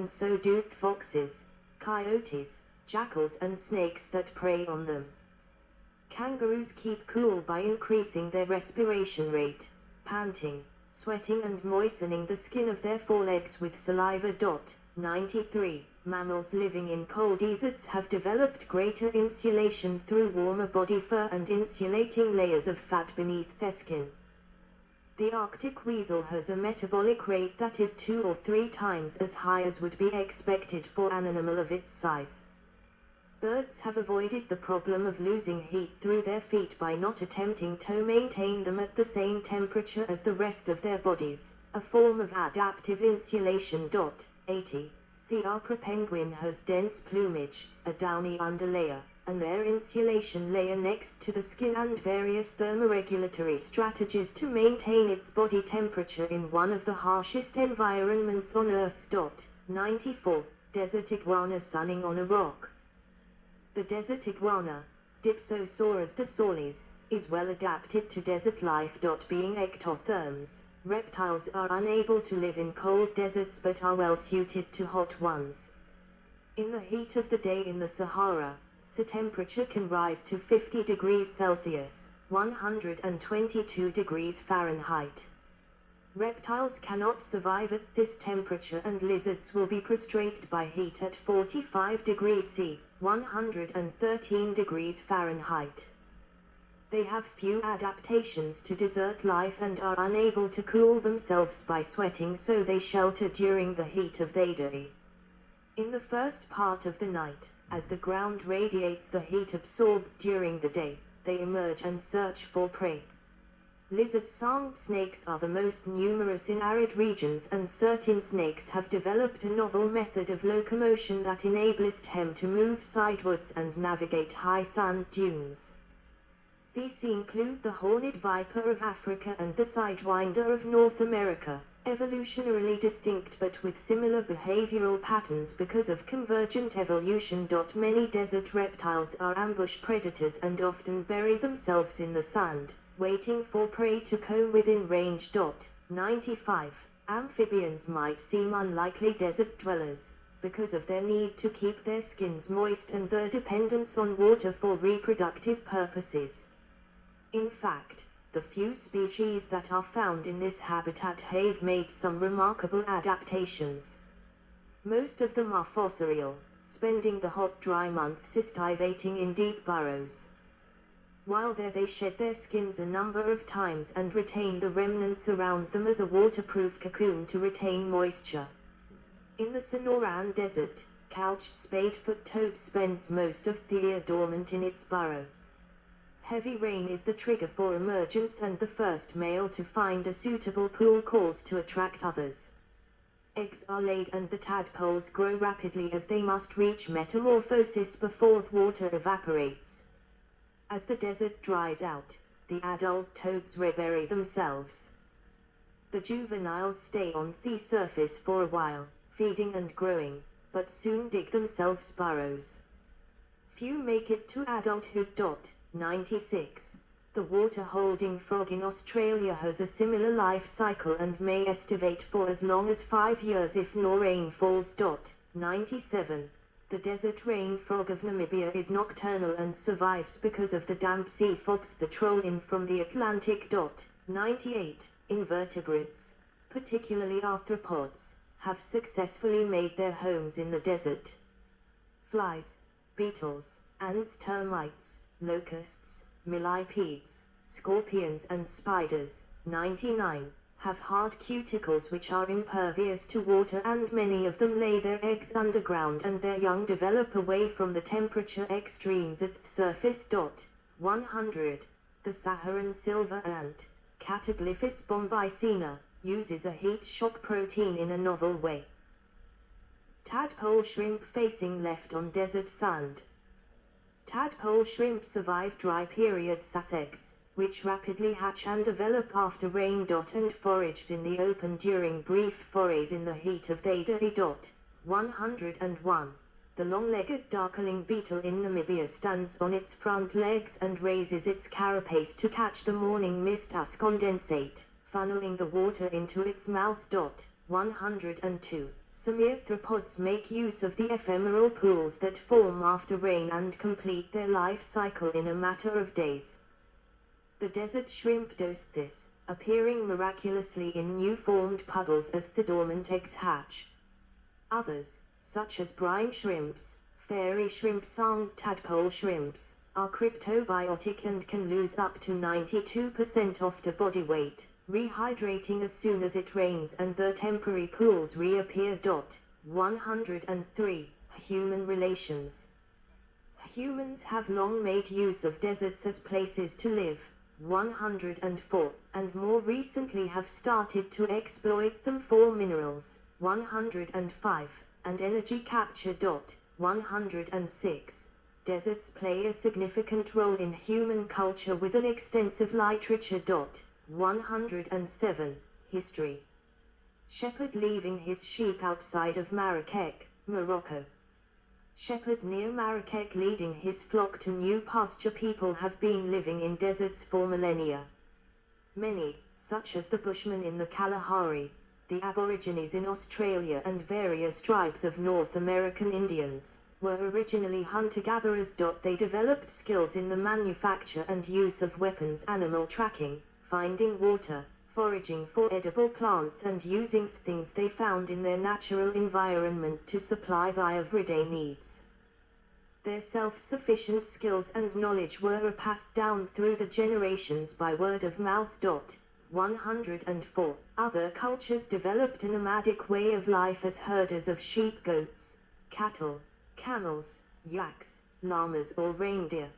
and so do foxes, coyotes, jackals and snakes that prey on them. Kangaroos keep cool by increasing their respiration rate, panting, sweating and moistening the skin of their forelegs with saliva. 93. Mammals living in cold deserts have developed greater insulation through warmer body fur and insulating layers of fat beneath their skin. The Arctic weasel has a metabolic rate that is 2 or 3 times as high as would be expected for an animal of its size. Birds have avoided the problem of losing heat through their feet by not attempting to maintain them at the same temperature as the rest of their bodies, a form of adaptive insulation. 80. The Emperor penguin has dense plumage, a downy underlayer, an air insulation layer next to the skin and various thermoregulatory strategies to maintain its body temperature in one of the harshest environments on Earth. 94. Desert iguana sunning on a rock. The desert iguana, Dipsosaurus dorsalis, is well adapted to desert life. Being ectotherms, reptiles are unable to live in cold deserts but are well suited to hot ones. In the heat of the day in the Sahara, the temperature can rise to 50 degrees Celsius, 122 degrees Fahrenheit. Reptiles cannot survive at this temperature and lizards will be prostrated by heat at 45 degrees C, 113 degrees Fahrenheit. They have few adaptations to desert life and are unable to cool themselves by sweating, so they shelter during the heat of the day. In the first part of the night, as the ground radiates the heat absorbed during the day, they emerge and search for prey. Lizard-songed snakes are the most numerous in arid regions, and certain snakes have developed a novel method of locomotion that enables them to move sidewards and navigate high sand dunes. These include the horned viper of Africa and the sidewinder of North America, evolutionarily distinct but with similar behavioral patterns because of convergent evolution. Many desert reptiles are ambush predators and often bury themselves in the sand, waiting for prey to come within range. 95. Amphibians might seem unlikely desert dwellers, because of their need to keep their skins moist and their dependence on water for reproductive purposes. In fact, the few species that are found in this habitat have made some remarkable adaptations. Most of them are fossorial, spending the hot dry months estivating in deep burrows. While there they shed their skins a number of times and retain the remnants around them as a waterproof cocoon to retain moisture. In the Sonoran Desert, couch spadefoot toad spends most of the year dormant in its burrow. Heavy rain is the trigger for emergence, and the first male to find a suitable pool calls to attract others. Eggs are laid and the tadpoles grow rapidly as they must reach metamorphosis before the water evaporates. As the desert dries out, the adult toads rebury themselves. The juveniles stay on the surface for a while, feeding and growing, but soon dig themselves burrows. Few make it to adulthood. 96. The water-holding frog in Australia has a similar life cycle and may estivate for as long as 5 years if no rain falls. 97. The desert rain frog of Namibia is nocturnal and survives because of the damp sea fogs that roll in from the Atlantic. 98. Invertebrates, particularly arthropods, have successfully made their homes in the desert. Flies, beetles, ants, termites, locusts, millipedes, scorpions and spiders. 99. Have hard cuticles which are impervious to water, and many of them lay their eggs underground and their young develop away from the temperature extremes at the surface. 100. The Saharan silver ant, Cataglyphis bombycina, uses a heat shock protein in a novel way. Tadpole shrimp facing left on desert sand. Tadpole shrimp survive dry period eggs, which rapidly hatch and develop after rain. And forages in the open during brief forays in the heat of the day. 101. The long-legged darkling beetle in Namibia stands on its front legs and raises its carapace to catch the morning mist as condensate, funneling the water into its mouth. 102. Some arthropods make use of the ephemeral pools that form after rain and complete their life cycle in a matter of days. The desert shrimp does this, appearing miraculously in new-formed puddles as the dormant eggs hatch. Others, such as brine shrimps, fairy shrimps and tadpole shrimps, are cryptobiotic and can lose up to 92% of the body weight, rehydrating as soon as it rains and the temporary pools reappear. 103. Human relations. Humans have long made use of deserts as places to live. 104, and more recently have started to exploit them for minerals. 105, and energy capture. 106. Deserts play a significant role in human culture with an extensive literature. 107. History. Shepherd leaving his sheep outside of Marrakech, Morocco. Shepherd near Marrakech leading his flock to new pasture. People have been living in deserts for millennia. Many, such as the Bushmen in the Kalahari, the Aborigines in Australia and various tribes of North American Indians, were originally hunter-gatherers. They developed skills in the manufacture and use of weapons, animal tracking, finding water, foraging for edible plants and using things they found in their natural environment to supply their everyday needs. Their self-sufficient skills and knowledge were passed down through the generations by word of mouth. 104. Other cultures developed a nomadic way of life as herders of sheep, goats, cattle, camels, yaks, llamas or reindeer.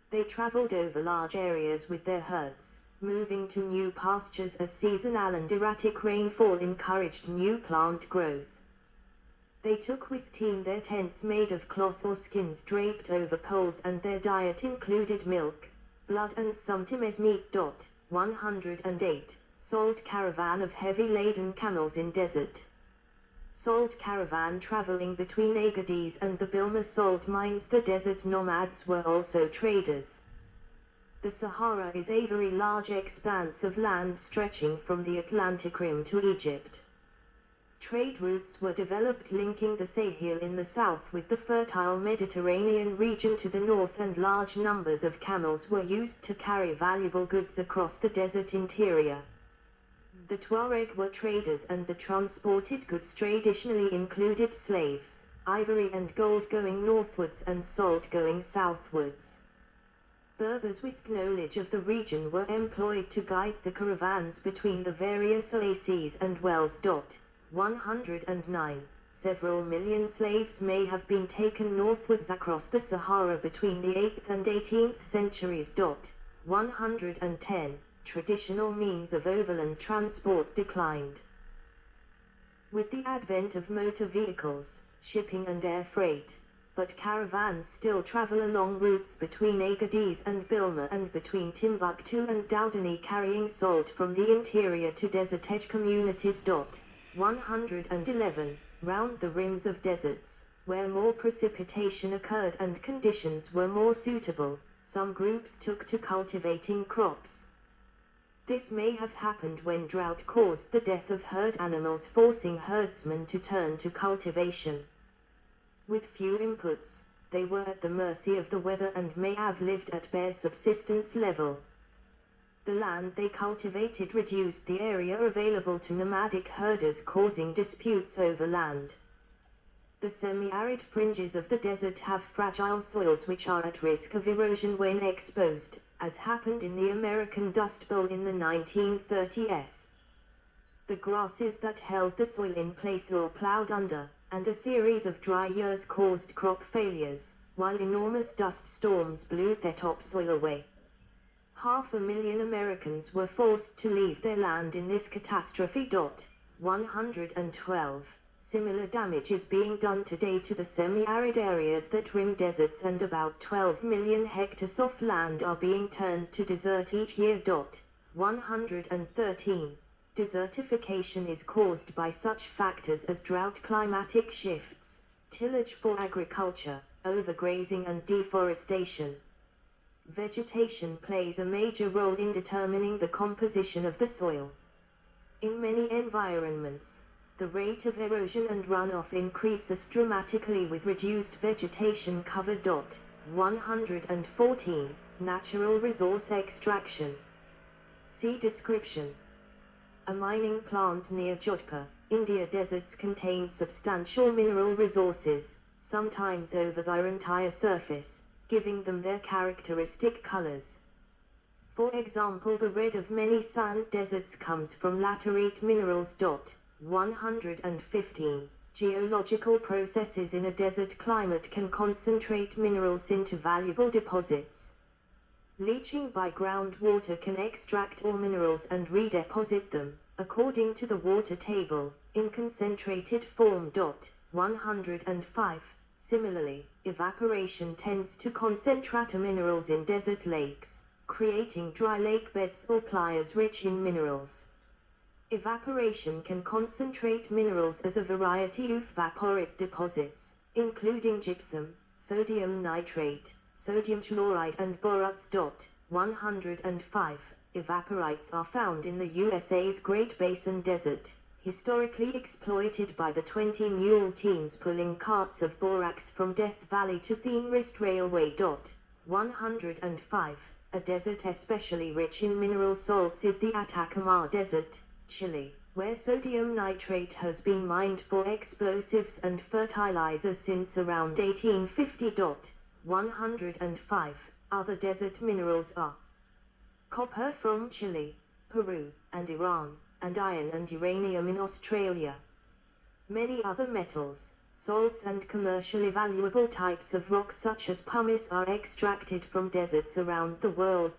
They traveled over large areas with their herds, moving to new pastures as seasonal and erratic rainfall encouraged new plant growth. They took with them their tents made of cloth or skins draped over poles, and their diet included milk, blood and sometimes meat. 108. Salt caravan of heavy-laden camels in desert. Salt caravan traveling between Agadez and the Bilma salt mines. The desert nomads were also traders. The Sahara is a very large expanse of land stretching from the Atlantic Rim to Egypt. Trade routes were developed linking the Sahel in the south with the fertile Mediterranean region to the north, and large numbers of camels were used to carry valuable goods across the desert interior. The Tuareg were traders, and the transported goods traditionally included slaves, ivory and gold going northwards and salt going southwards. Berbers with knowledge of the region were employed to guide the caravans between the various oases and wells. 109. Several million slaves may have been taken northwards across the Sahara between the 8th and 18th centuries. 110. Traditional means of overland transport declined. With the advent of motor vehicles, shipping and air freight, but caravans still travel along routes between Agadez and Bilma and between Timbuktu and Doudani, carrying salt from the interior to desert edge communities. 111. Round the rims of deserts, where more precipitation occurred and conditions were more suitable, some groups took to cultivating crops. This may have happened when drought caused the death of herd animals, forcing herdsmen to turn to cultivation. With few inputs, they were at the mercy of the weather and may have lived at bare subsistence level. The land they cultivated reduced the area available to nomadic herders, causing disputes over land. The semi-arid fringes of the desert have fragile soils which are at risk of erosion when exposed, as happened in the American Dust Bowl in the 1930s. The grasses that held the soil in place were plowed under, and a series of dry years caused crop failures, while enormous dust storms blew the topsoil away. 500,000 Americans were forced to leave their land in this catastrophe. 112. Similar damage is being done today to the semi-arid areas that rim deserts, and about 12 million hectares of land are being turned to desert each year. 113. Desertification is caused by such factors as drought, climatic shifts, tillage for agriculture, overgrazing and deforestation. Vegetation plays a major role in determining the composition of the soil. In many environments, The rate of erosion and runoff increases dramatically with reduced vegetation cover. 114. Natural resource extraction. See description. A mining plant near Jodhpur, India. Deserts contain substantial mineral resources, sometimes over their entire surface, giving them their characteristic colors. For example, the red of many sand deserts comes from laterite minerals. 115. Geological processes in a desert climate can concentrate minerals into valuable deposits. Leaching by groundwater can extract all minerals and redeposit them, according to the water table, in concentrated form. 105. Similarly, evaporation tends to concentrate minerals in desert lakes, creating dry lake beds or playas rich in minerals. Evaporation can concentrate minerals as a variety of evaporic deposits, including gypsum, sodium nitrate, sodium chloride and borates. 105. Evaporites are found in the USA's Great Basin Desert, historically exploited by the 20 mule teams pulling carts of borax from Death Valley to Themrist Railway. 105. A desert especially rich in mineral salts is the Atacama Desert, Chile, where sodium nitrate has been mined for explosives and fertilizers since around 1850. 105. Other desert minerals are copper from Chile, Peru, and Iran, and iron and uranium in Australia. Many other metals, salts and commercially valuable types of rock such as pumice are extracted from deserts around the world.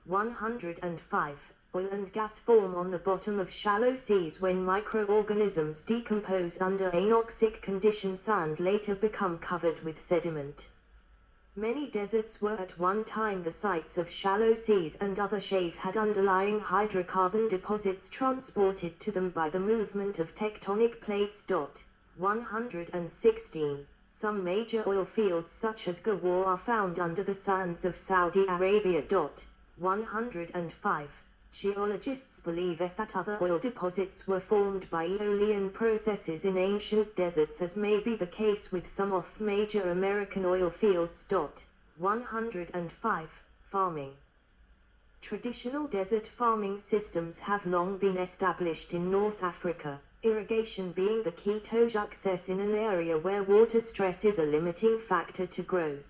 105. Oil and gas form on the bottom of shallow seas when microorganisms decompose under anoxic conditions. Sand later become covered with sediment. Many deserts were at one time the sites of shallow seas, and other shale had underlying hydrocarbon deposits transported to them by the movement of tectonic plates. 116. Some major oil fields such as Ghawar are found under the sands of Saudi Arabia. 105. Geologists believe that other oil deposits were formed by Aeolian processes in ancient deserts, as may be the case with some of major American oil fields. 105. Farming. Traditional desert farming systems have long been established in North Africa, irrigation being the key to success in an area where water stress is a limiting factor to growth.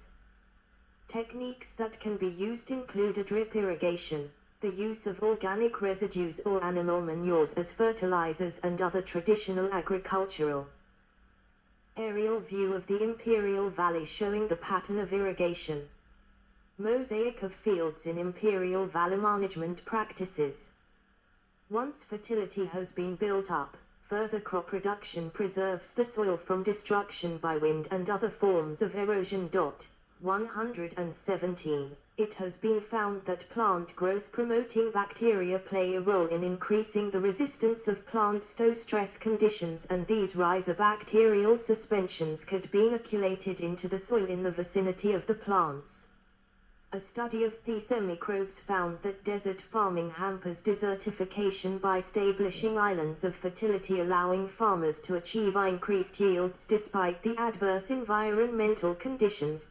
Techniques that can be used include a drip irrigation, the use of organic residues or animal manures as fertilizers, and other traditional agricultural. Aerial view of the Imperial Valley showing the pattern of irrigation. Mosaic of fields in Imperial Valley management practices. Once fertility has been built up, further crop production preserves the soil from destruction by wind and other forms of erosion. 117. It has been found that plant growth promoting bacteria play a role in increasing the resistance of plants to stress conditions, and these rhizobacterial suspensions could be inoculated into the soil in the vicinity of the plants. A study of these microbes found that desert farming hampers desertification by establishing islands of fertility, allowing farmers to achieve increased yields despite the adverse environmental conditions.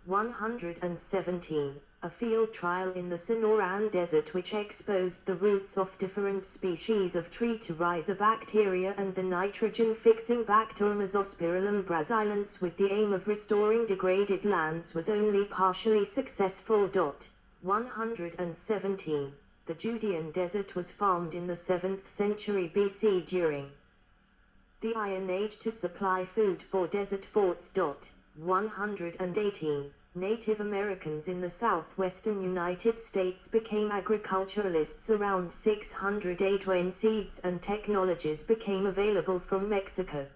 117. A field trial in the Sonoran Desert which exposed the roots of different species of tree to rhizobacteria and the nitrogen-fixing bacterium Azospirillum brazilans with the aim of restoring degraded lands was only partially successful. 117. The Judean Desert was farmed in the 7th century BC during the Iron Age to supply food for desert forts. 118. Native Americans in the southwestern United States became agriculturalists around 600 AD when seeds and technologies became available from Mexico.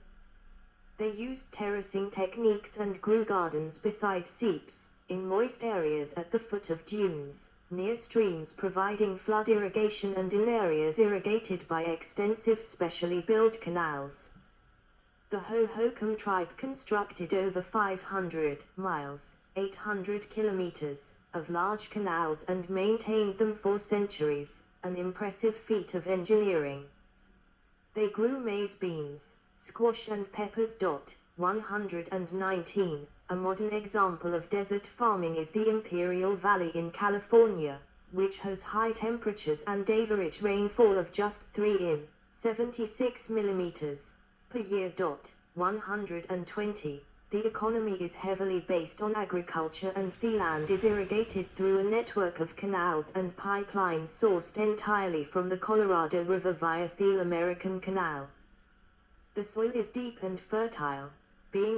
They used terracing techniques and grew gardens beside seeps, in moist areas at the foot of dunes, near streams providing flood irrigation, and in areas irrigated by extensive specially built canals. The Hohokam tribe constructed over 500 miles, 800 kilometers, of large canals and maintained them for centuries, an impressive feat of engineering. They grew maize, beans, squash and peppers. 119. A modern example of desert farming is the Imperial Valley in California, which has high temperatures and average rainfall of just 3 in 76 millimeters per year. 120. The economy is heavily based on agriculture, and the land is irrigated through a network of canals and pipelines sourced entirely from the Colorado River via the American Canal. The soil is deep and fertile,